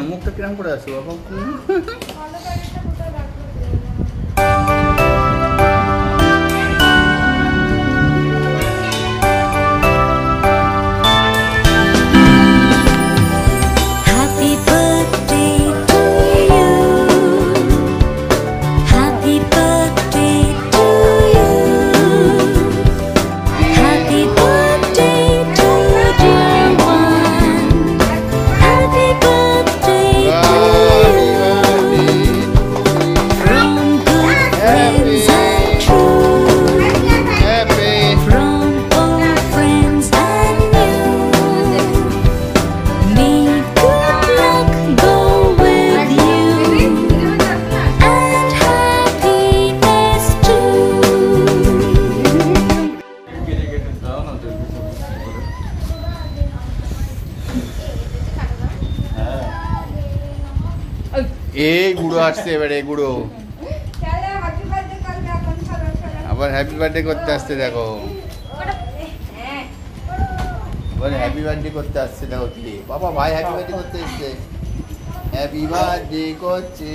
মুখটা কিরম করে আছে বাবা? এই গুঁড়ো আসছে এবারে গুঁড়ো আবার হ্যাপি বার্থডে করতে আসছে দেখো আবার হ্যাপি বার্থডে করতে আসছে দেখো কি বাবা ভাই হ্যাপি বার্থডে করতে এসছে হ্যাপি বার্থডে করছে